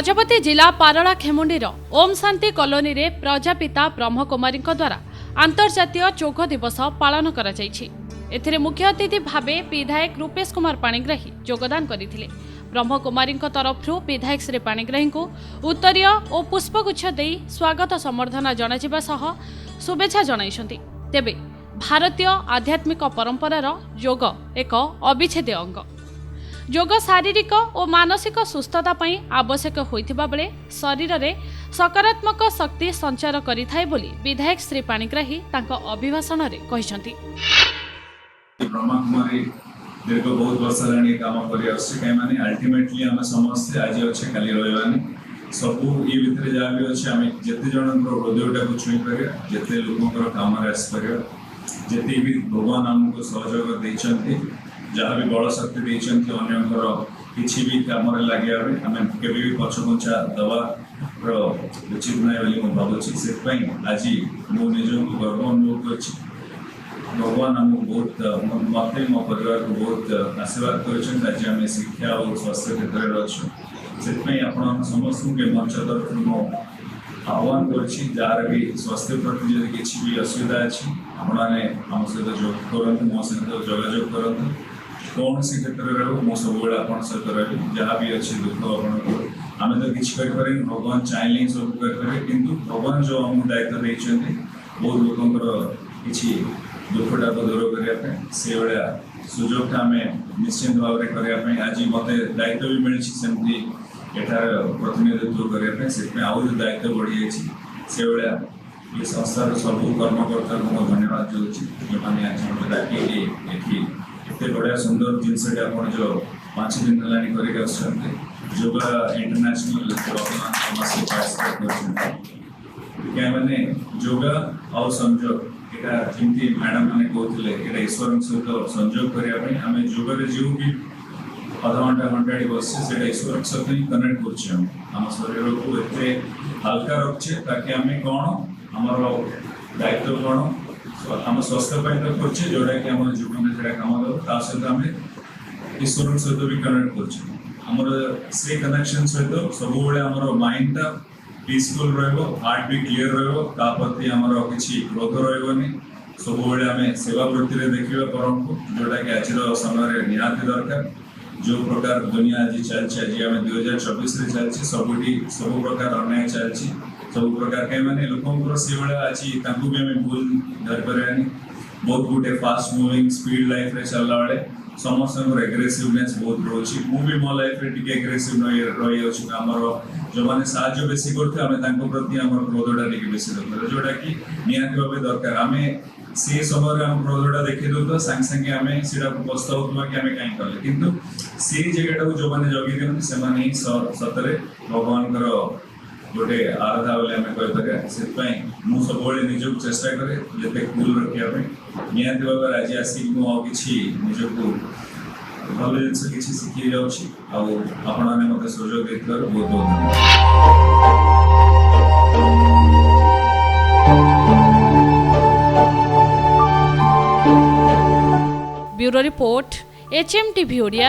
गजपति जिला पारला खेमुंडीर ओम शांति कॉलोनी रे प्रजापिता ब्रह्मकुमारी द्वारा अंतर्जातीय योग दिवस पालन करा जायछि। एथिरे मुख्य अतिथि भावे विधायक रूपेश कुमार पाणिग्राही योगदान करथिले। ब्रह्मकुमारी तरफरु विधायक श्री पाणिग्राही को उत्तरीय और पुष्पगुच्छ देई स्वागत सम्बर्धना जणाजिबा सह शुभेच्छा जणाइछन्ति। तेबे भारतीय आध्यात्मिक परंपरार योग एक अविच्छेद्य अंग। योग शारीरिक और मानसिक सुस्थता पई आवश्यक होइथिबा बेले शरीर रे सकारात्मक शक्ति संचार करिथाय बोली विधायक श्री पाणिग्राही तांको अभिभाषण रे कहिसंति। ब्रह्मकुमारी दीर्घ बहुत वर्ष हेलानी काम करि आछि काई माने अल्टीमेटली हम समस्त आज अछि काली रहबानी सबु ई भितरे जा भी अछि हम जते जनन हृदयटा को छुई परिया जते लोकन काम रे आस परिया जते भी भगवान हमको सहयोग दैछन्ति जहाँ भी बड़ शक्ति देइछन्ति अन्यकर किछि भी काम रे लागिया रे हम केबे भी पछपंचा दवा रो उचित नै बोली म भाबुछि। से पई आज मो निजो को गर्व अनुभव करछि। भगवान हमको बहुत मते मो परिवार को बहुत आशीर्वाद करछन। आज हम शिक्षा और स्वास्थ्य क्षेत्र रे अछि। से पई आपण समस्त के मंच तरफ मो आह्वान करछि जार भी स्वास्थ्य प्रति यदि किछि भी असुविधा अछि आपने हम सहित जोग करंतु मो सहित जोगाजोग करंतु कौन सी क्षेत्र में मो सब आप सहित रही जहाँ भी अच्छी दुख आपको आम तो किसी करें भगवान चाहले सब करें किंतु भगवान जो आमको दायित्व देते बहुत लोकर किसी दुखटा को दूर करने से भाया सुजोगटा आम निश्चिंत भाव में करने आज मत दायित्व भी मिली सेमती एठार प्रतिनिधित्व करने से आउ जो दायित्व बढ़ी जाए से भाया ये संस्थार सब कर्मकर्ता को धन्यवाद दूँ जो मैंने आज मत डाक एते बढ़िया सुंदर जिनसे आप जो 5 दिन हेलानी करके आछन्ते योगा इंटरनेशनल क्या माने योगा और संयोग एटा जिंती मैडम माने कहथिले एटा ईश्वर सहित संयोग करिया पई हमें योगा रे जो भी आधा घंटा घंटा बसे सेटा ईश्वर सहित ही कनेक्ट करछि। हम शरीर को एते हल्का रखछे ताकि हमें कोन हमर दायित्व कोन हम स्वास्थ्य तो करछे जोड़ा कि हम जीवन में जेड़ा काम दो ता सहित हम ईश्वर सहित भी कनेक्ट करछे। हमर से कनेक्शन सहित सब बेले हमर माइंड ता पीसफुल रहबो हार्ट भी क्लियर रहबो ता प्रति हमर किछि क्रोध रहबोनी सब बेले हम सेवा वृत्ति रे देखिबा परम को जोड़ा कि आज समय रे निहाती दरकार जो प्रकार दुनिया आज चलछि आज हम 2024 रे चलछि सब प्रकार अन्याय चलछि सब प्रकार के माने लोकंकर से बेला अछि ताकू भी हमें भूल धर परयानी बहुत गुटे फास्ट मूविंग स्पीड लाइफ रे चलला वाले समस्त एग्रेसिवनेस बहुत रोची मु भी मो लाइफ रे टिके एग्रेसिव रही अछि हमर जो माने साहाय्य बेसी करथे हमें तांको प्रति हमर क्रोधटा टिके बेसी दरकार जोटा कि निहाती भाबे दरकार हमें से समय हम क्रोधटा देखि दउ तो संग संगे हमें सिरा पस्ताउतमा कि हमें काई करले किंतु से जगहटा जो माने जगी देन से माने सतरे भगवान करो गोटे आराधा बोले आम कहीपर से मुझे सब निजक चेष्टा करे जिते कूल रखा निहती भाव आज आसिक मुझे निजक भल जिन किसी शिखी जाऊँगी आपने मत सुजोग दे बहुत बहुत ब्यूरो रिपोर्ट HMTV ओडिया।